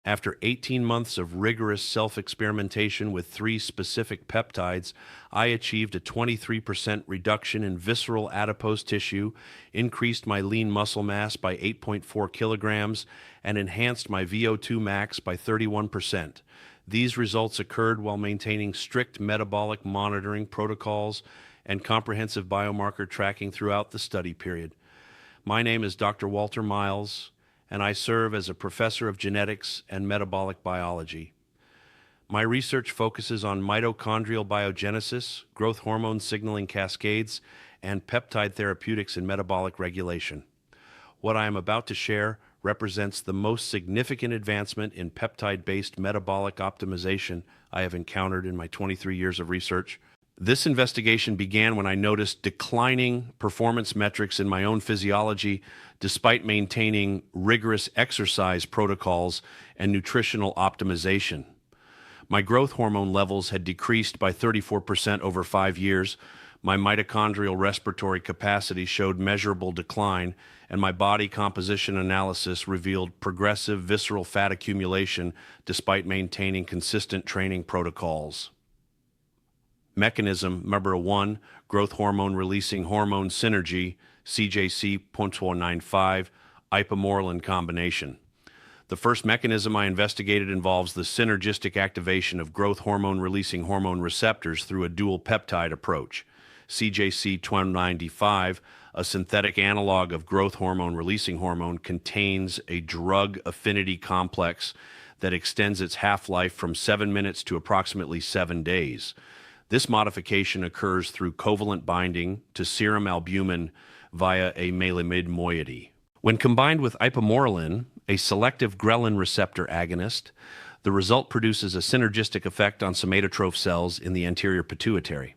After 18 months of rigorous self-experimentation with 3 specific peptides, I achieved a 23% reduction in visceral adipose tissue, increased my lean muscle mass by 8.4 kilograms, and enhanced my VO2 max by 31%. These results occurred while maintaining strict metabolic monitoring protocols and comprehensive biomarker tracking throughout the study period. My name is Dr. Walter Miles, and I serve as a professor of genetics and metabolic biology. My research focuses on mitochondrial biogenesis, growth hormone signaling cascades, and peptide therapeutics in metabolic regulation. What I am about to share represents the most significant advancement in peptide-based metabolic optimization I have encountered in my 23 years of research. This investigation began when I noticed declining performance metrics in my own physiology despite maintaining rigorous exercise protocols and nutritional optimization. My growth hormone levels had decreased by 34% over 5 years, my mitochondrial respiratory capacity showed measurable decline, and my body composition analysis revealed progressive visceral fat accumulation despite maintaining consistent training protocols. Mechanism number 1, growth hormone releasing hormone synergy, CJC.495, Ipamorelin combination. The first mechanism I investigated involves the synergistic activation of growth hormone releasing hormone receptors through a dual peptide approach. CJC.295, a synthetic analog of growth hormone releasing hormone, contains a drug affinity complex that extends its half-life from 7 minutes to approximately 7 days. This modification occurs through covalent binding to serum albumin via a malamide moiety. When combined with ipamorelin, a selective ghrelin receptor agonist, the result produces a synergistic effect on somatotroph cells in the anterior pituitary.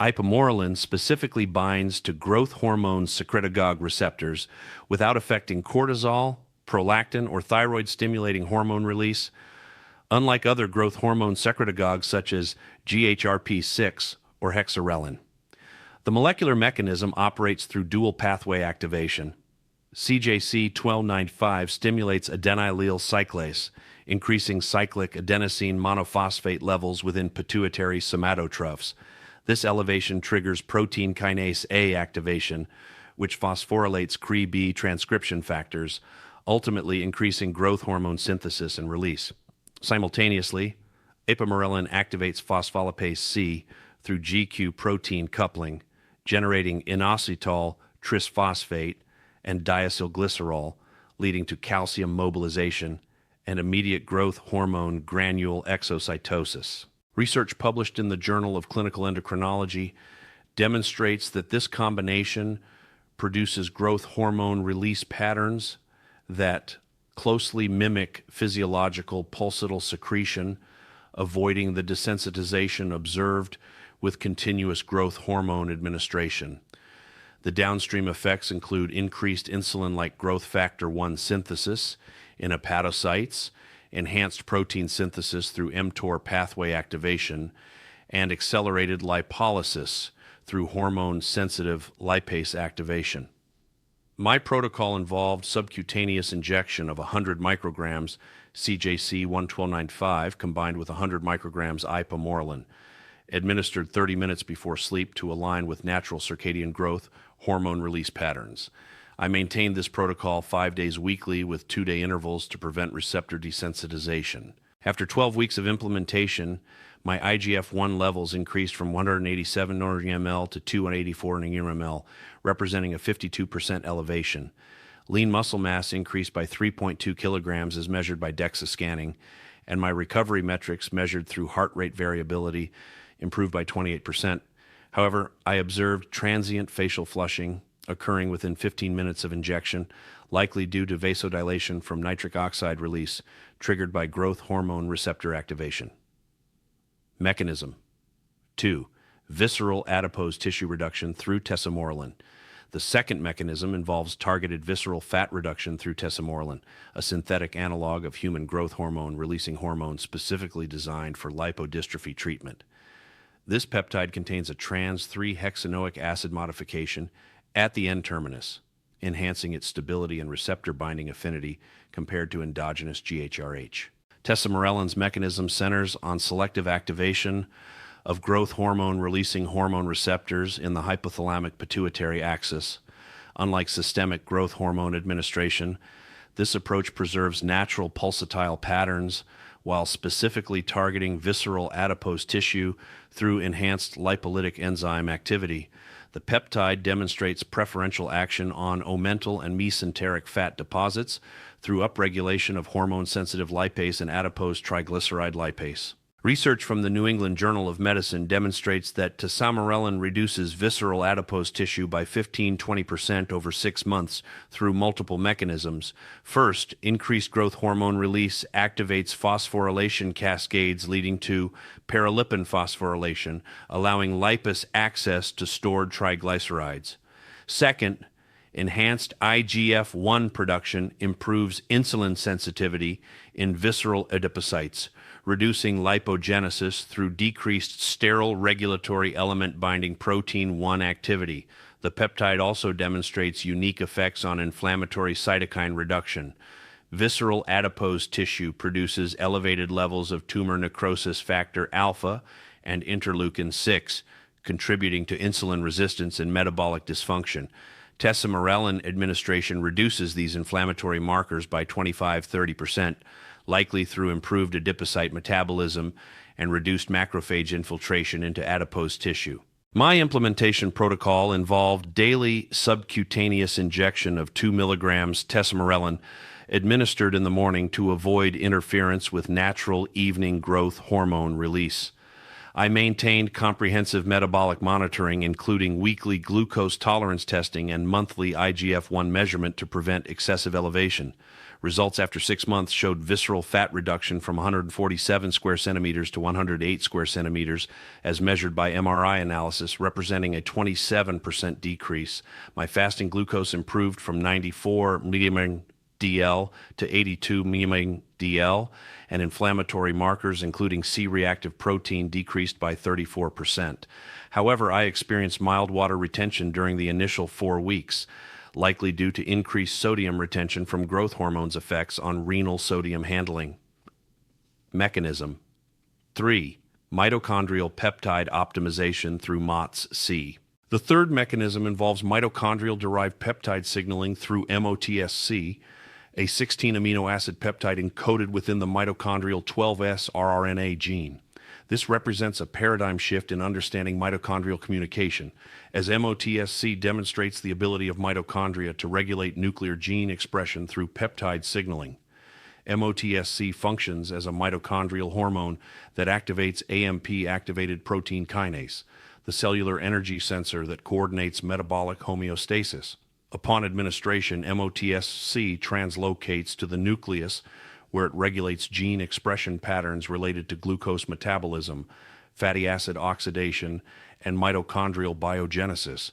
Ipamorelin specifically binds to growth hormone secretagogue receptors without affecting cortisol, prolactin, or thyroid-stimulating hormone release, unlike other growth hormone secretagogues such as GHRP6 or hexarelin. The molecular mechanism operates through dual pathway activation. CJC.1295 stimulates adenylyl cyclase, increasing cyclic adenosine monophosphate levels within pituitary somatotrophs. This elevation triggers protein kinase A activation, which phosphorylates Cre-B transcription factors, ultimately increasing growth hormone synthesis and release. Simultaneously, Ipamorelin activates phospholipase C through GQ protein coupling, generating inositol trisphosphate and diacylglycerol, leading to calcium mobilization and immediate growth hormone granule exocytosis. Research published in the Journal of Clinical Endocrinology demonstrates that this combination produces growth hormone release patterns that closely mimic physiological pulsatile secretion, avoiding the desensitization observed with continuous growth hormone administration. The downstream effects include increased insulin-like growth factor 1 synthesis in hepatocytes, enhanced protein synthesis through mTOR pathway activation, and accelerated lipolysis through hormone-sensitive lipase activation. My protocol involved subcutaneous injection of 100 micrograms CJC.1295 combined with 100 micrograms ipamorelin, administered 30 minutes before sleep to align with natural circadian growth hormone release patterns. I maintained this protocol 5 days weekly with 2-day intervals to prevent receptor desensitization. After 12 weeks of implementation, my IGF-1 levels increased from 187 mg/ml to 284 mg/ml, representing a 52% elevation. Lean muscle mass increased by 3.2 kilograms as measured by DEXA scanning, and my recovery metrics measured through heart rate variability improved by 28%. However, I observed transient facial flushing occurring within 15 minutes of injection, likely due to vasodilation from nitric oxide release triggered by growth hormone receptor activation. Mechanism 2. Visceral adipose tissue reduction through tesamorelin. The second mechanism involves targeted visceral fat reduction through tesamorelin, a synthetic analog of human growth hormone releasing hormone specifically designed for lipodystrophy treatment. This peptide contains a trans 3-hexanoic acid modification at the N-terminus. enhancing its stability and receptor binding affinity compared to endogenous GHRH. Tesamorelin's mechanism centers on selective activation of growth hormone releasing hormone receptors in the hypothalamic pituitary axis. Unlike systemic growth hormone administration, this approach preserves natural pulsatile patterns while specifically targeting visceral adipose tissue through enhanced lipolytic enzyme activity. The peptide demonstrates preferential action on omental and mesenteric fat deposits through upregulation of hormone-sensitive lipase and adipose triglyceride lipase. Research from the New England Journal of Medicine demonstrates that tesamorelin reduces visceral adipose tissue by 15-20% over 6 months through multiple mechanisms. First, increased growth hormone release activates phosphorylation cascades leading to paralipin phosphorylation, allowing lipase access to stored triglycerides. Second, enhanced IGF-1 production improves insulin sensitivity in visceral adipocytes, reducing lipogenesis through decreased sterile regulatory element binding protein 1 activity. The peptide also demonstrates unique effects on inflammatory cytokine reduction. Visceral adipose tissue produces elevated levels of tumor necrosis factor alpha and interleukin-6, contributing to insulin resistance and metabolic dysfunction. Tesamorelin administration reduces these inflammatory markers by 25-30%, likely through improved adipocyte metabolism and reduced macrophage infiltration into adipose tissue. My implementation protocol involved daily subcutaneous injection of 2 milligrams tesamorelin administered in the morning to avoid interference with natural evening growth hormone release. I maintained comprehensive metabolic monitoring, including weekly glucose tolerance testing and monthly IGF-1 measurement to prevent excessive elevation. Results after 6 months showed visceral fat reduction from 147 square centimeters to 108 square centimeters, as measured by MRI analysis, representing a 27% decrease. My fasting glucose improved from 94 mmDL to 82 mmDL, and inflammatory markers, including C-reactive protein, decreased by 34%. However, I experienced mild water retention during the initial 4 weeks, likely due to increased sodium retention from growth hormones' effects on renal sodium handling. Mechanism 3. Mitochondrial peptide optimization through MOTS-C. The third mechanism involves mitochondrial-derived peptide signaling through MOTS-C, a 16 amino acid peptide encoded within the mitochondrial 12S rRNA gene. This represents a paradigm shift in understanding mitochondrial communication, as MOTS-C demonstrates the ability of mitochondria to regulate nuclear gene expression through peptide signaling. MOTS-C functions as a mitochondrial hormone that activates AMP-activated protein kinase, the cellular energy sensor that coordinates metabolic homeostasis. Upon administration, MOTS-C translocates to the nucleus, where it regulates gene expression patterns related to glucose metabolism, fatty acid oxidation, and mitochondrial biogenesis.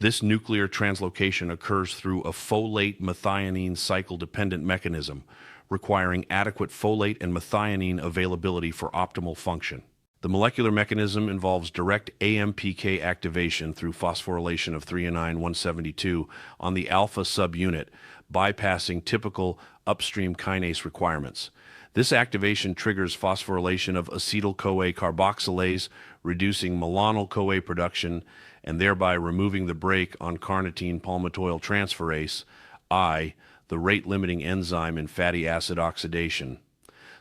This nuclear translocation occurs through a folate methionine cycle-dependent mechanism, requiring adequate folate and methionine availability for optimal function. The molecular mechanism involves direct AMPK activation through phosphorylation of threonine 172 on the alpha subunit, bypassing typical upstream kinase requirements. This activation triggers phosphorylation of acetyl-CoA carboxylase, reducing malonyl-CoA production and thereby removing the brake on carnitine palmitoyl transferase, I, the rate-limiting enzyme in fatty acid oxidation.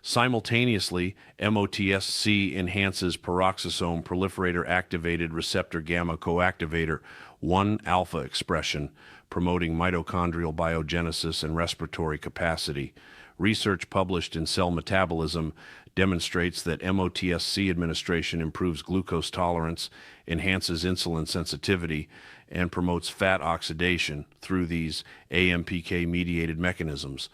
Simultaneously, MOTS-C enhances peroxisome proliferator activated receptor gamma coactivator 1-alpha expression, promoting mitochondrial biogenesis and respiratory capacity. Research published in Cell Metabolism demonstrates that MOTS-C administration improves glucose tolerance, enhances insulin sensitivity, and promotes fat oxidation through these AMPK-mediated mechanisms.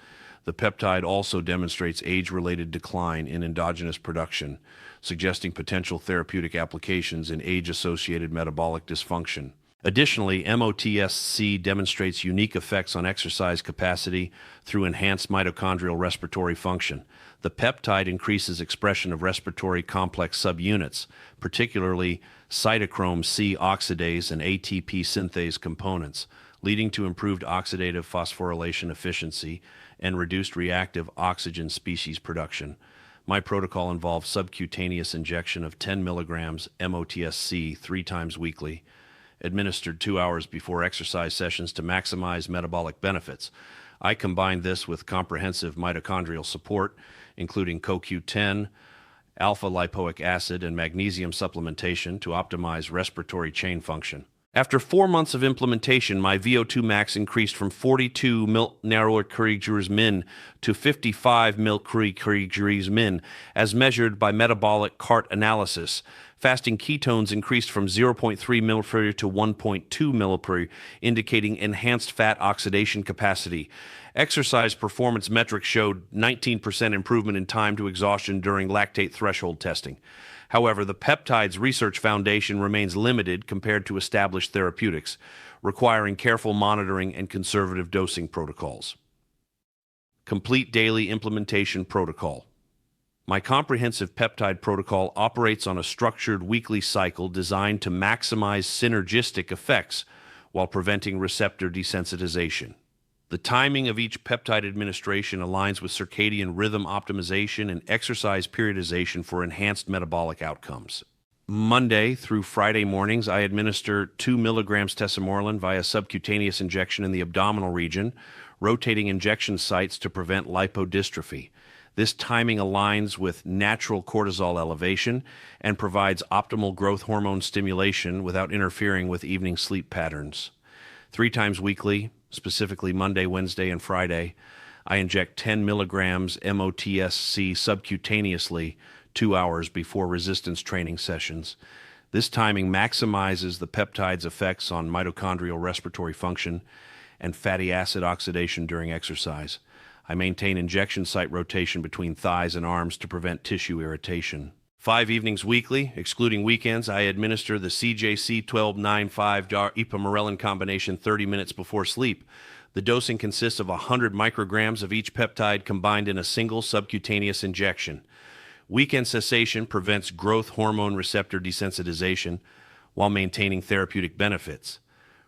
The peptide also demonstrates age-related decline in endogenous production, suggesting potential therapeutic applications in age-associated metabolic dysfunction. Additionally, MOTS-C demonstrates unique effects on exercise capacity through enhanced mitochondrial respiratory function. The peptide increases expression of respiratory complex subunits, particularly cytochrome C oxidase and ATP synthase components, leading to improved oxidative phosphorylation efficiency and reduced reactive oxygen species production. My protocol involves subcutaneous injection of 10 milligrams MOTS-C 3 times weekly, administered 2 hours before exercise sessions to maximize metabolic benefits. I combine this with comprehensive mitochondrial support, including CoQ10, alpha-lipoic acid, and magnesium supplementation to optimize respiratory chain function. After 4 months of implementation, my VO2 max increased from 42 mil/min to 55 mil/min, as measured by metabolic cart analysis. Fasting ketones increased from 0.3 mil/min to 1.2 mil/min, indicating enhanced fat oxidation capacity. Exercise performance metrics showed 19% improvement in time to exhaustion during lactate threshold testing. However, the Peptides Research Foundation remains limited compared to established therapeutics, requiring careful monitoring and conservative dosing protocols. Complete daily implementation protocol. My comprehensive peptide protocol operates on a structured weekly cycle designed to maximize synergistic effects while preventing receptor desensitization. The timing of each peptide administration aligns with circadian rhythm optimization and exercise periodization for enhanced metabolic outcomes. Monday through Friday mornings, I administer 2 milligrams Tesamorelin via subcutaneous injection in the abdominal region, rotating injection sites to prevent lipodystrophy. This timing aligns with natural cortisol elevation and provides optimal growth hormone stimulation without interfering with evening sleep patterns. 3 times weekly, specifically Monday, Wednesday, and Friday, I inject 10 milligrams MOTS-C subcutaneously 2 hours before resistance training sessions. This timing maximizes the peptide's effects on mitochondrial respiratory function and fatty acid oxidation during exercise. I maintain injection site rotation between thighs and arms to prevent tissue irritation. 5 evenings weekly, excluding weekends, I administer the CJC-1295 Ipamorelin combination 30 minutes before sleep. The dosing consists of 100 micrograms of each peptide combined in a single subcutaneous injection. Weekend cessation prevents growth hormone receptor desensitization while maintaining therapeutic benefits.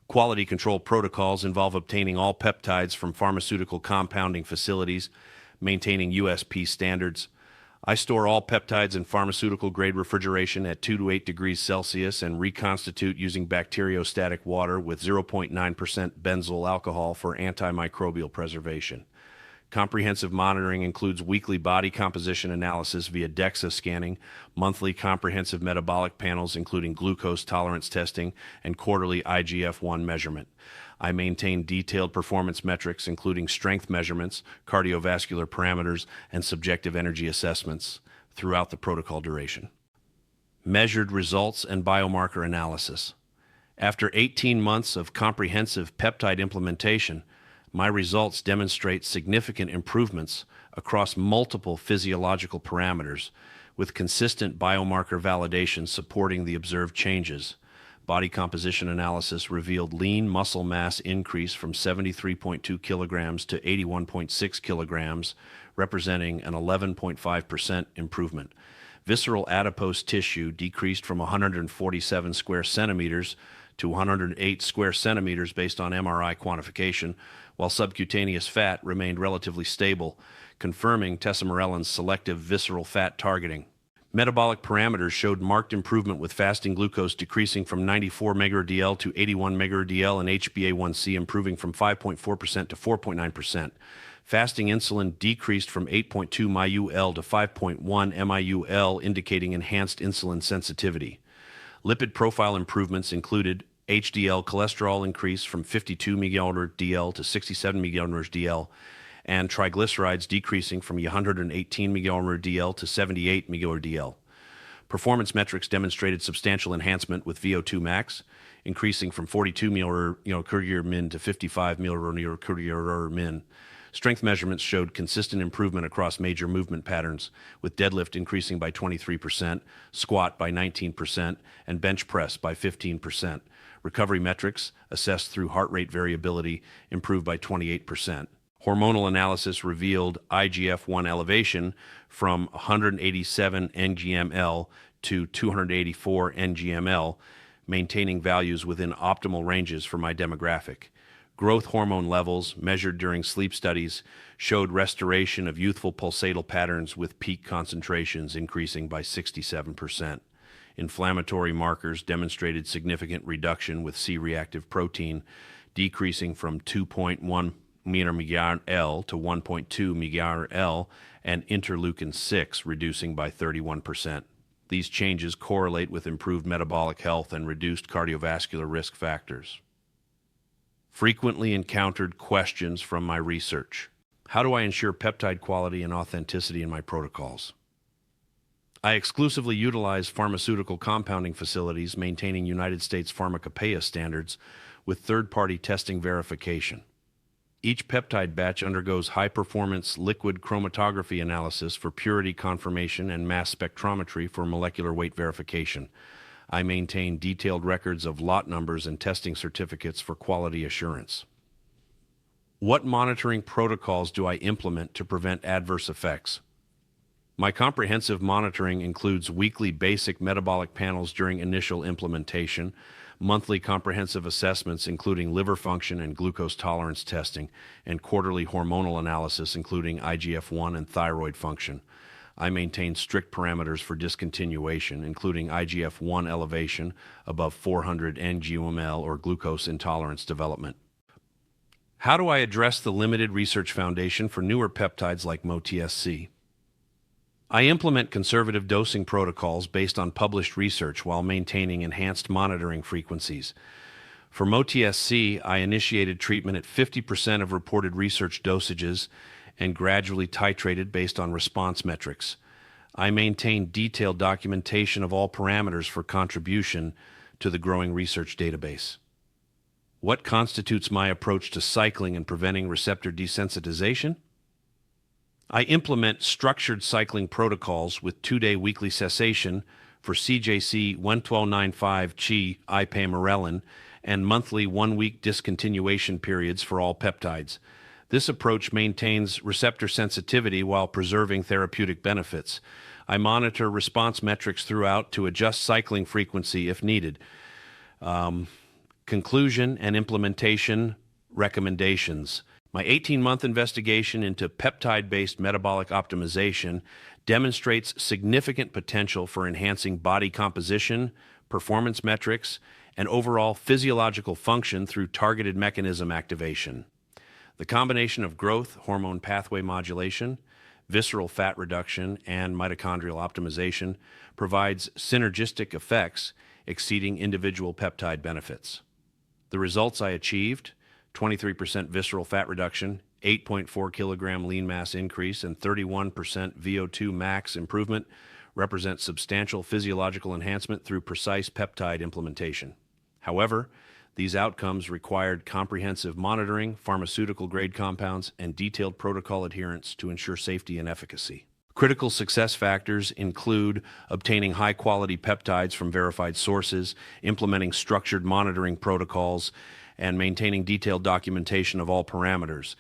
Quality control protocols involve obtaining all peptides from pharmaceutical compounding facilities, maintaining USP standards. I store all peptides in pharmaceutical-grade refrigeration at 2 to 8 degrees Celsius and reconstitute using bacteriostatic water with 0.9% benzyl alcohol for antimicrobial preservation. Comprehensive monitoring includes weekly body composition analysis via DEXA scanning, monthly comprehensive metabolic panels including glucose tolerance testing, and quarterly IGF-1 measurement. I maintain detailed performance metrics including strength measurements, cardiovascular parameters, and subjective energy assessments throughout the protocol duration. Measured results and biomarker analysis. After 18 months of comprehensive peptide implementation, my results demonstrate significant improvements across multiple physiological parameters, with consistent biomarker validation supporting the observed changes. Body composition analysis revealed lean muscle mass increase from 73.2 kilograms to 81.6 kilograms, representing an 11.5% improvement. Visceral adipose tissue decreased from 147 square centimeters to 108 square centimeters based on MRI quantification, while subcutaneous fat remained relatively stable, confirming Tesamorelin's selective visceral fat targeting. Metabolic parameters showed marked improvement, with fasting glucose decreasing from 94 mg/dL to 81 mg/dL and HbA1c improving from 5.4% to 4.9%. Fasting insulin decreased from 8.2 MIUL to 5.1 MIUL, indicating enhanced insulin sensitivity. Lipid profile improvements included HDL cholesterol increase from 52 mg/dL to 67 mg/dL, and triglycerides decreasing from 118 mg/dL to 78 mg/dL. Performance metrics demonstrated substantial enhancement, with VO2 max increasing from 42 mg/min to 55 mg/min. Strength measurements showed consistent improvement across major movement patterns, with deadlift increasing by 23%, squat by 19%, and bench press by 15%. Recovery metrics, assessed through heart rate variability, improved by 28%. Hormonal analysis revealed IGF-1 elevation from 187 ng/ml to 284 ng/ml, maintaining values within optimal ranges for my demographic. Growth hormone levels, measured during sleep studies, showed restoration of youthful pulsatal patterns with peak concentrations increasing by 67%. Inflammatory markers demonstrated significant reduction with C-reactive protein, decreasing from 2.1 meter-MGR-L to 1.2 MGR-L, and interleukin-6 reducing by 31%. These changes correlate with improved metabolic health and reduced cardiovascular risk factors. Frequently encountered questions from my research. How do I ensure peptide quality and authenticity in my protocols? I exclusively utilize pharmaceutical compounding facilities maintaining United States Pharmacopeia standards with third-party testing verification. Each peptide batch undergoes high-performance liquid chromatography analysis for purity confirmation and mass spectrometry for molecular weight verification. I maintain detailed records of lot numbers and testing certificates for quality assurance. What monitoring protocols do I implement to prevent adverse effects? My comprehensive monitoring includes weekly basic metabolic panels during initial implementation, monthly comprehensive assessments including liver function and glucose tolerance testing, and quarterly hormonal analysis including IGF-1 and thyroid function. I maintain strict parameters for discontinuation, including IGF-1 elevation above 400 ng/ml or glucose intolerance development. How do I address the limited research foundation for newer peptides like MOTS-C? I implement conservative dosing protocols based on published research while maintaining enhanced monitoring frequencies. For MOTS-C, I initiated treatment at 50% of reported research dosages and gradually titrated based on response metrics. I maintain detailed documentation of all parameters for contribution to the growing research database. What constitutes my approach to cycling and preventing receptor desensitization? I implement structured cycling protocols with 2-day weekly cessation for CJC 11295-Chi Ipamorelin and monthly 1-week discontinuation periods for all peptides. This approach maintains receptor sensitivity while preserving therapeutic benefits. I monitor response metrics throughout to adjust cycling frequency if needed. Conclusion and implementation recommendations. My 18-month investigation into peptide-based metabolic optimization demonstrates significant potential for enhancing body composition, performance metrics, and overall physiological function through targeted mechanism activation. The combination of growth hormone pathway modulation, visceral fat reduction, and mitochondrial optimization provides synergistic effects exceeding individual peptide benefits. The results I achieved: 23% visceral fat reduction, 8.4 kilogram lean mass increase, and 31% VO2 max improvement represent substantial physiological enhancement through precise peptide implementation. However, these outcomes required comprehensive monitoring, pharmaceutical-grade compounds, and detailed protocol adherence to ensure safety and efficacy. Critical success factors include obtaining high-quality peptides from verified sources, implementing structured monitoring protocols, and maintaining detailed documentation of all parameters.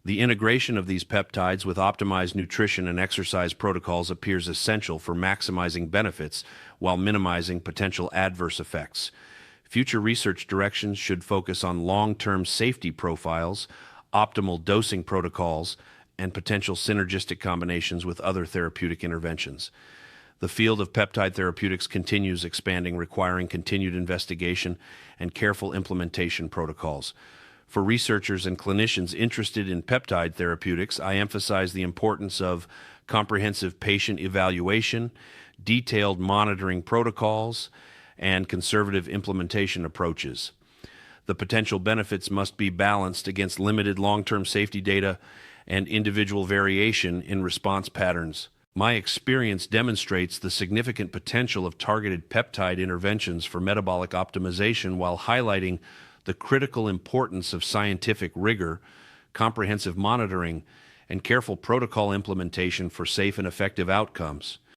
The integration of these peptides with optimized nutrition and exercise protocols appears essential for maximizing benefits while minimizing potential adverse effects. Future research directions should focus on long-term safety profiles, optimal dosing protocols, and potential synergistic combinations with other therapeutic interventions. The field of peptide therapeutics continues expanding, requiring continued investigation and careful implementation protocols. For researchers and clinicians interested in peptide therapeutics, I emphasize the importance of comprehensive patient evaluation, detailed monitoring protocols, and conservative implementation approaches. The potential benefits must be balanced against limited long-term safety data and individual variation in response patterns. My experience demonstrates the significant potential of targeted peptide interventions for metabolic optimization while highlighting the critical importance of scientific rigor, comprehensive monitoring, and careful protocol implementation for safe and effective outcomes.